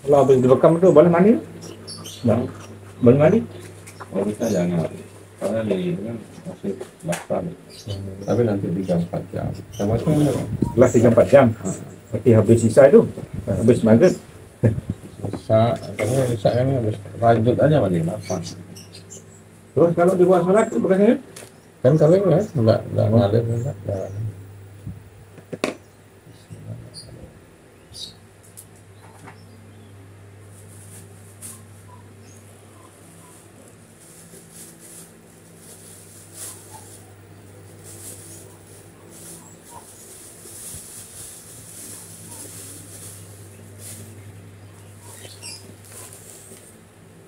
Kalau habis direkam itu boleh mandi? Enggak. Boleh mandi? Kalau kita jangan, karena di kan masih basah. Tapi nanti 3-4 jam. Sama-sama. Kelas 3-4 jam. Berarti habis sisa itu, habis maghrib. Bisa, karena bisa kan habis lanjut aja mandi makan. Terus kalau di luar sholat itu bukannya? Kan kalau enggak ngalir enggak.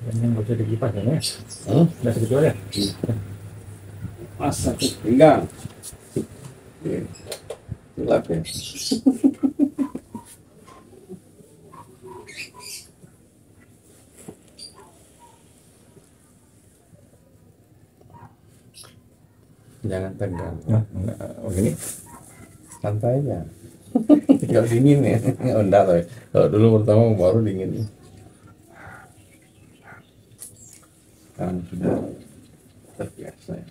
Yang nggak bisa dikipas ya? Nggak segitu aja. Masa pinggang. Gelap ya. Jangan tegang. Oh gini? Santai aja. Kalau dingin ya. Enggak loh. Kalau dulu pertama baru dingin. Sekarang sudah terbiasa ya.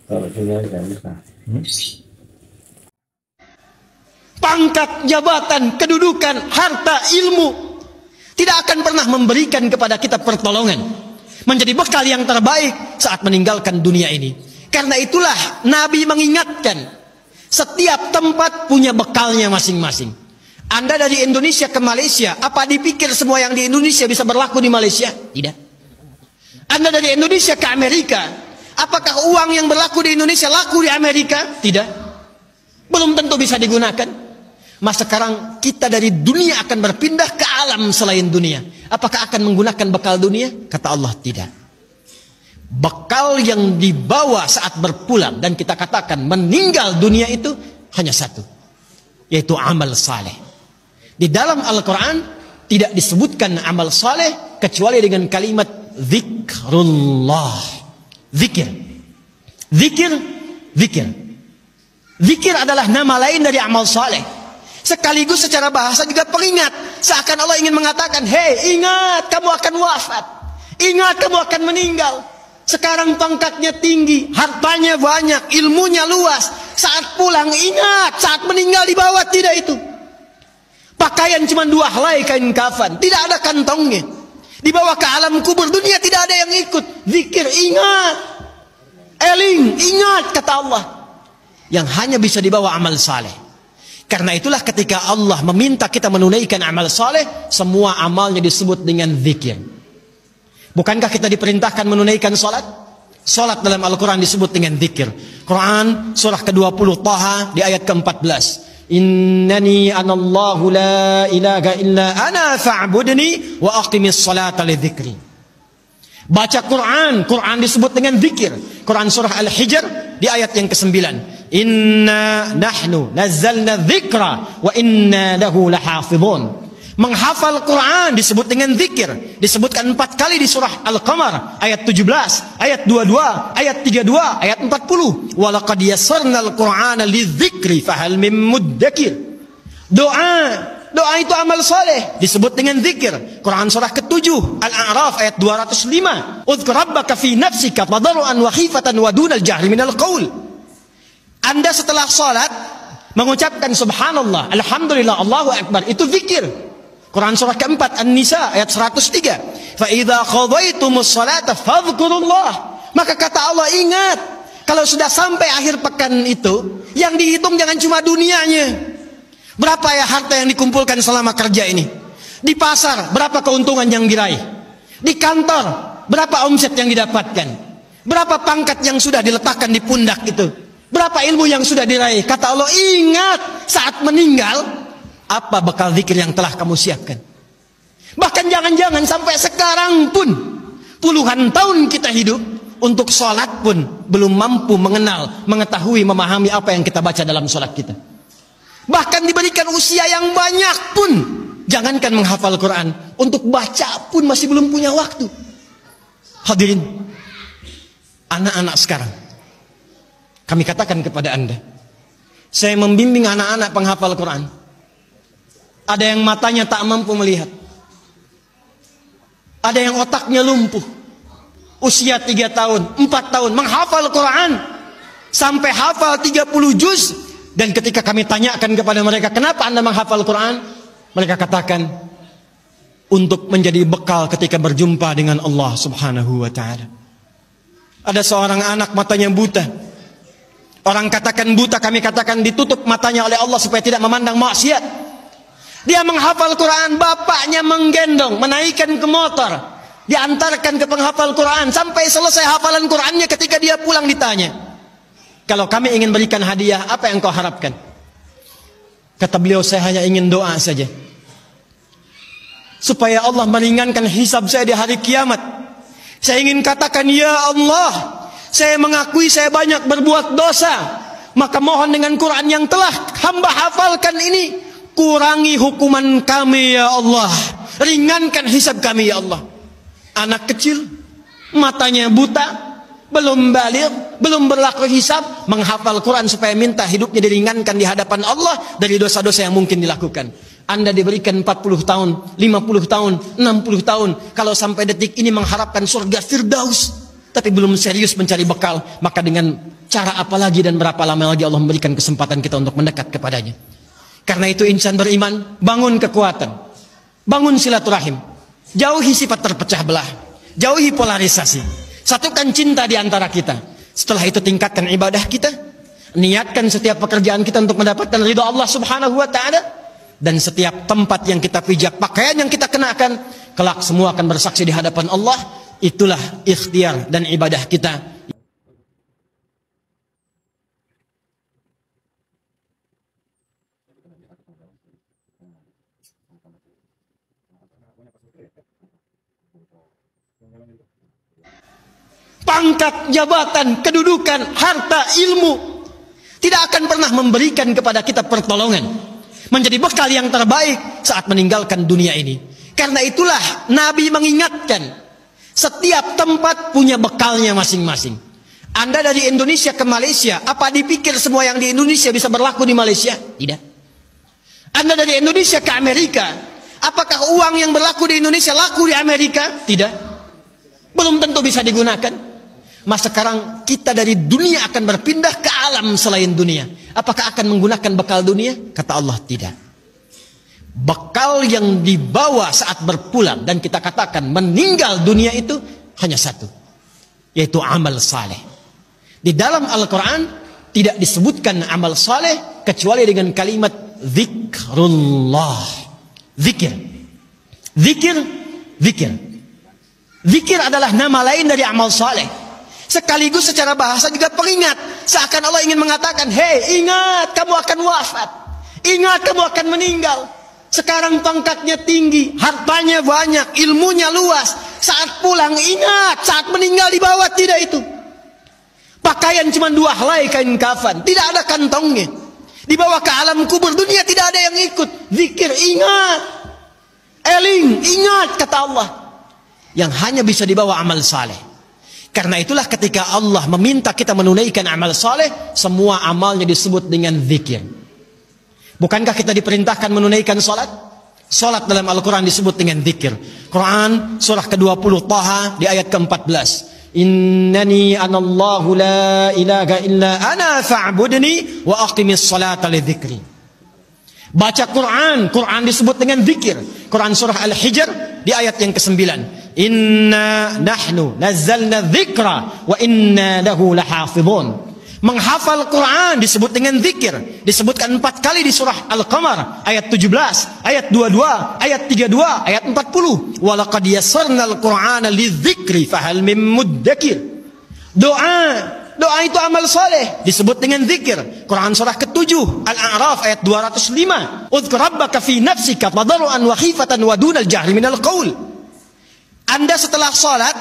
Kalau sini aja bisa. Pangkat, jabatan, kedudukan, harta, ilmu tidak akan pernah memberikan kepada kita pertolongan menjadi bekal yang terbaik saat meninggalkan dunia ini. Karena itulah Nabi mengingatkan, setiap tempat punya bekalnya masing-masing. Anda dari Indonesia ke Malaysia, apa dipikir semua yang di Indonesia bisa berlaku di Malaysia? Tidak. Anda dari Indonesia ke Amerika, apakah uang yang berlaku di Indonesia laku di Amerika? Tidak. Belum tentu bisa digunakan. Mas sekarang kita dari dunia akan berpindah ke alam selain dunia. Apakah akan menggunakan bekal dunia? Kata Allah, tidak. Bekal yang dibawa saat berpulang dan kita katakan meninggal dunia itu hanya satu, yaitu amal saleh. Di dalam Al-Quran tidak disebutkan amal saleh kecuali dengan kalimat zikrullah. Zikir. Zikir. Zikir. Zikir adalah nama lain dari amal saleh. Sekaligus secara bahasa juga peringat. Seakan Allah ingin mengatakan, hei ingat kamu akan wafat. Ingat kamu akan meninggal. Sekarang pangkatnya tinggi, hartanya banyak, ilmunya luas. Saat pulang ingat, saat meninggal dibawa tidak itu. Pakaian cuma 2 helai kain kafan, tidak ada kantongnya. Dibawa ke alam kubur dunia tidak ada yang ikut. Zikir, ingat. Eling, ingat kata Allah. Yang hanya bisa dibawa amal saleh. Karena itulah ketika Allah meminta kita menunaikan amal saleh, semua amalnya disebut dengan zikir. Bukankah kita diperintahkan menunaikan salat? Salat dalam Al-Quran disebut dengan zikir. Quran surah ke-20 Taha di ayat ke-14. Innani anallahu la ilaha illa ana fa'budni wa aqimis salata li dzikri. Baca Quran, Quran disebut dengan zikir. Quran surah Al-Hijr di ayat yang ke-9. Inna nahnu nazzalna dzikra wa inna lahu lahafizun. Menghafal Quran disebut dengan zikir. Disebutkan 4 kali di surah Al-Qamar ayat 17, ayat 22, ayat 32, ayat 40. Wa laqad yassarnal Qur'ana lidzikri fahal mim muddakir. Doa itu amal saleh disebut dengan zikir. Quran surah ke-7 Al-A'raf ayat 205. Udzkur rabbaka fi nafsika tadarruan wa khifatan wa dunal jahri minal qaul. Anda setelah salat mengucapkan subhanallah, alhamdulillah, Allahu akbar, itu zikir. Quran surah ke-4 An-Nisa ayat 103. Fa idza qadaytumus salata fadhkurullah. Maka kata Allah, ingat, kalau sudah sampai akhir pekan itu, yang dihitung jangan cuma dunianya. Berapa ya harta yang dikumpulkan selama kerja ini? Di pasar, berapa keuntungan yang diraih? Di kantor, berapa omset yang didapatkan? Berapa pangkat yang sudah diletakkan di pundak itu? Berapa ilmu yang sudah diraih? Kata Allah, ingat saat meninggal, apa bekal zikir yang telah kamu siapkan? Bahkan jangan-jangan sampai sekarang pun, puluhan tahun kita hidup, untuk sholat pun belum mampu mengenal, mengetahui, memahami apa yang kita baca dalam sholat kita. Bahkan diberikan usia yang banyak pun, jangankan menghafal Quran, untuk baca pun masih belum punya waktu. Hadirin, anak-anak sekarang, kami katakan kepada Anda, saya membimbing anak-anak penghafal Quran. Ada yang matanya tak mampu melihat, ada yang otaknya lumpuh, usia 3 tahun, 4 tahun, menghafal Quran sampai hafal 30 juz. Dan ketika kami tanyakan kepada mereka, kenapa Anda menghafal Quran? Mereka katakan, untuk menjadi bekal ketika berjumpa dengan Allah Subhanahu wa ta'ala. Ada seorang anak matanya buta. Orang katakan buta, kami katakan ditutup matanya oleh Allah supaya tidak memandang maksiat. Dia menghafal Quran, bapaknya menggendong, menaikkan ke motor, diantarkan ke penghafal Quran sampai selesai hafalan Qurannya. Ketika dia pulang ditanya, kalau kami ingin berikan hadiah, apa yang kau harapkan? Kata beliau, saya hanya ingin doa saja, supaya Allah meringankan hisab saya di hari kiamat. Saya ingin katakan, ya Allah, saya mengakui saya banyak berbuat dosa, maka mohon dengan Quran yang telah hamba hafalkan ini, kurangi hukuman kami ya Allah, ringankan hisab kami ya Allah. Anak kecil, matanya buta, belum balik, belum berlaku hisab, menghafal Quran supaya minta hidupnya diringankan di hadapan Allah dari dosa-dosa yang mungkin dilakukan. Anda diberikan 40 tahun, 50 tahun, 60 tahun, kalau sampai detik ini mengharapkan surga Firdaus, tapi belum serius mencari bekal, maka dengan cara apa lagi dan berapa lama lagi Allah memberikan kesempatan kita untuk mendekat kepadanya. Karena itu insan beriman, bangun kekuatan, bangun silaturahim, jauhi sifat terpecah belah, jauhi polarisasi. Satukan cinta di antara kita. Setelah itu tingkatkan ibadah kita. Niatkan setiap pekerjaan kita untuk mendapatkan ridha Allah Subhanahu wa ta'ala. Dan setiap tempat yang kita pijak, pakaian yang kita kenakan, kelak semua akan bersaksi di hadapan Allah. Itulah ikhtiar dan ibadah kita. Pangkat, jabatan, kedudukan, harta, ilmu tidak akan pernah memberikan kepada kita pertolongan, menjadi bekal yang terbaik saat meninggalkan dunia ini. Karena itulah Nabi mengingatkan, setiap tempat punya bekalnya masing-masing. Anda dari Indonesia ke Malaysia, apa dipikir semua yang di Indonesia bisa berlaku di Malaysia? Tidak. Anda dari Indonesia ke Amerika, apakah uang yang berlaku di Indonesia laku di Amerika? Tidak. Belum tentu bisa digunakan. Mas sekarang kita dari dunia akan berpindah ke alam selain dunia. Apakah akan menggunakan bekal dunia? Kata Allah, tidak. Bekal yang dibawa saat berpulang dan kita katakan meninggal dunia itu hanya satu, yaitu amal saleh. Di dalam Al-Quran tidak disebutkan amal saleh kecuali dengan kalimat zikrullah. Zikir. Zikir. Zikir. Zikir adalah nama lain dari amal saleh. Sekaligus secara bahasa juga peringat. Seakan Allah ingin mengatakan, hei ingat kamu akan wafat, ingat kamu akan meninggal. Sekarang pangkatnya tinggi, hartanya banyak, ilmunya luas. Saat pulang ingat, saat meninggal dibawa tidak itu. Pakaian cuma 2 helai kain kafan, tidak ada kantongnya. Dibawa ke alam kubur, dunia tidak ada yang ikut. Zikir, ingat, eling, ingat kata Allah. Yang hanya bisa dibawa amal saleh. Karena itulah ketika Allah meminta kita menunaikan amal saleh, semua amalnya disebut dengan zikir. Bukankah kita diperintahkan menunaikan salat? Salat dalam Al-Quran disebut dengan zikir. Quran surah ke-20 Taha di ayat ke-14. Innani anallahu la ilaha illa ana fa'budni wa aqimis salata li dzikri. Baca Quran, Quran disebut dengan zikir. Quran surah Al-Hijr di ayat yang ke-9. Inna nahnu nazzalna dzikra wa inna lahu lahafizun. Menghafal Quran disebut dengan zikir. Disebutkan 4 kali di surah Al-Qamar ayat 17, ayat 22, ayat 32, ayat 40. Wa laqad yassarnal Qur'ana lidzikri fahal mim muddakir. Doa itu amal saleh disebut dengan zikir. Quran surah ke-7 Al-A'raf ayat 205. Udzkur rabbaka fi nafsika tadarruan wa khifatan wa dunal jahri minal qaul. Anda setelah salat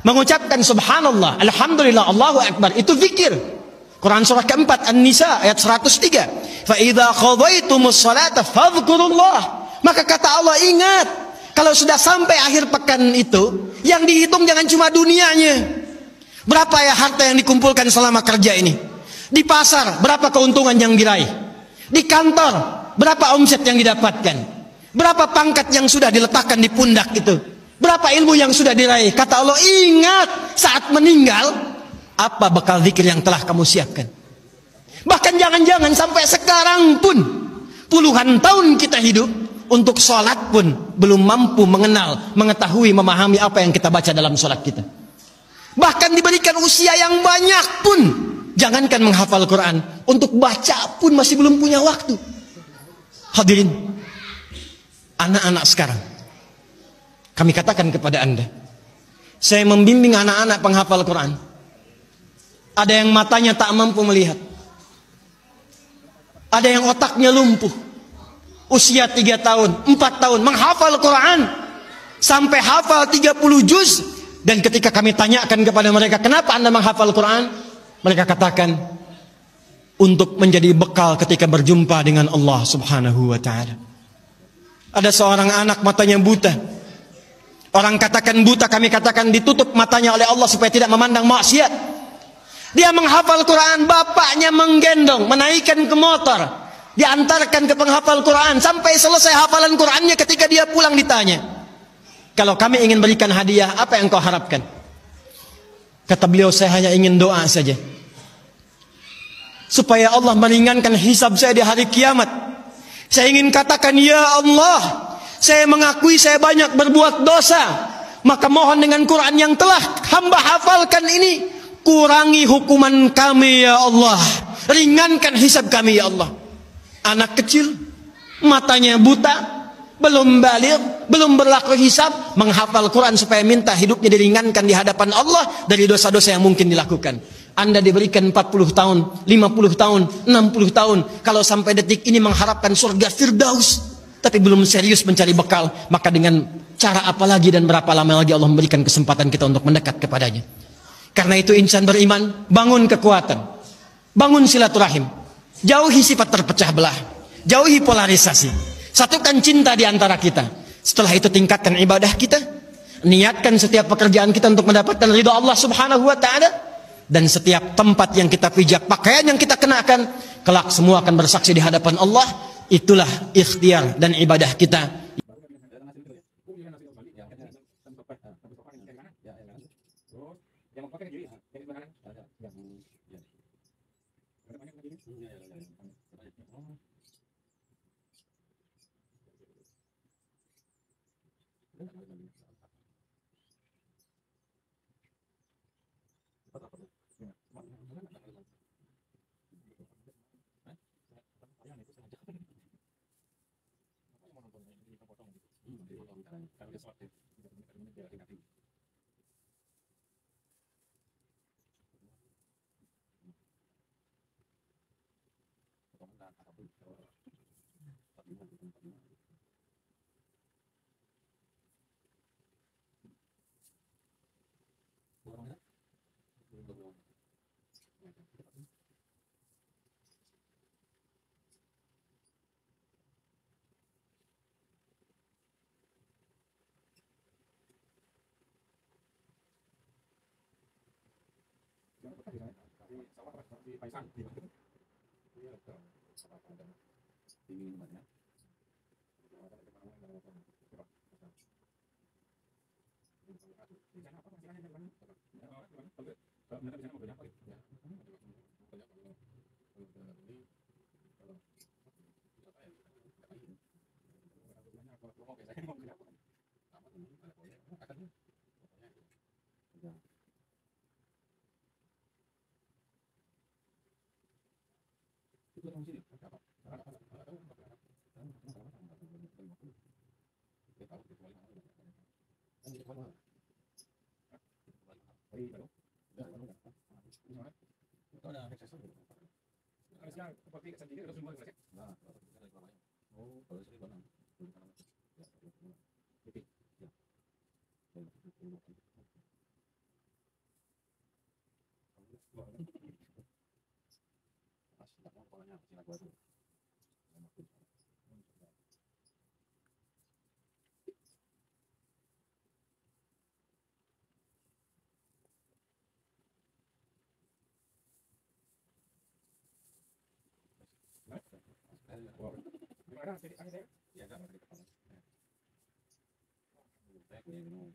Mengucapkan subhanallah, alhamdulillah, Allahu akbar, itu zikir. Quran surah keempat An-Nisa ayat 103. Fa idza qadaytumus salata fadhkurullah. Maka kata Allah, ingat, kalau sudah sampai akhir pekan itu, yang dihitung jangan cuma dunianya. Berapa ya harta yang dikumpulkan selama kerja ini? Di pasar, berapa keuntungan yang diraih? Di kantor, berapa omset yang didapatkan? Berapa pangkat yang sudah diletakkan di pundak itu? Berapa ilmu yang sudah diraih? Kata Allah, ingat saat meninggal, apa bekal zikir yang telah kamu siapkan? Bahkan jangan-jangan sampai sekarang pun, puluhan tahun kita hidup, untuk sholat pun belum mampu mengenal, mengetahui, memahami apa yang kita baca dalam sholat kita. Bahkan diberikan usia yang banyak pun, jangankan menghafal Quran, untuk baca pun masih belum punya waktu. Hadirin, anak-anak sekarang, kami katakan kepada Anda, saya membimbing anak-anak penghafal Quran. Ada yang matanya tak mampu melihat, ada yang otaknya lumpuh. Usia 3 tahun, 4 tahun menghafal Quran sampai hafal 30 juz. Dan ketika kami tanyakan kepada mereka, kenapa Anda menghafal Quran? Mereka katakan, untuk menjadi bekal ketika berjumpa dengan Allah Subhanahu wa ta'ala. Ada seorang anak matanya buta. Orang katakan buta, kami katakan ditutup matanya oleh Allah supaya tidak memandang maksiat. Dia menghafal Quran, bapaknya menggendong, menaikkan ke motor, diantarkan ke penghafal Quran sampai selesai hafalan Qurannya. Ketika dia pulang ditanya, kalau kami ingin berikan hadiah, apa yang kau harapkan? Kata beliau, saya hanya ingin doa saja, supaya Allah meringankan hisab saya di hari kiamat. Saya ingin katakan, ya Allah, saya mengakui saya banyak berbuat dosa, maka mohon dengan Quran yang telah hamba hafalkan ini, kurangi hukuman kami ya Allah, ringankan hisab kami ya Allah. Anak kecil, matanya buta, belum baligh, belum berlaku hisab, menghafal Quran supaya minta hidupnya diringankan di hadapan Allah dari dosa-dosa yang mungkin dilakukan. Anda diberikan 40 tahun, 50 tahun, 60 tahun, kalau sampai detik ini mengharapkan surga Firdaus, tapi belum serius mencari bekal, maka dengan cara apa lagi dan berapa lama lagi Allah memberikan kesempatan kita untuk mendekat kepadanya. Karena itu insan beriman, bangun kekuatan, bangun silaturahim, jauhi sifat terpecah belah, jauhi polarisasi, satukan cinta di antara kita. Setelah itu tingkatkan ibadah kita, niatkan setiap pekerjaan kita untuk mendapatkan ridha Allah Subhanahu wa ta'ala. Dan setiap tempat yang kita pijak, pakaian yang kita kenakan, kelak semua akan bersaksi di hadapan Allah. Itulah ikhtiar dan ibadah kita. Masih tak mau polanya sini gua tuh. Gimana sih? Iya, enggak ada di kepala. Saya punya minum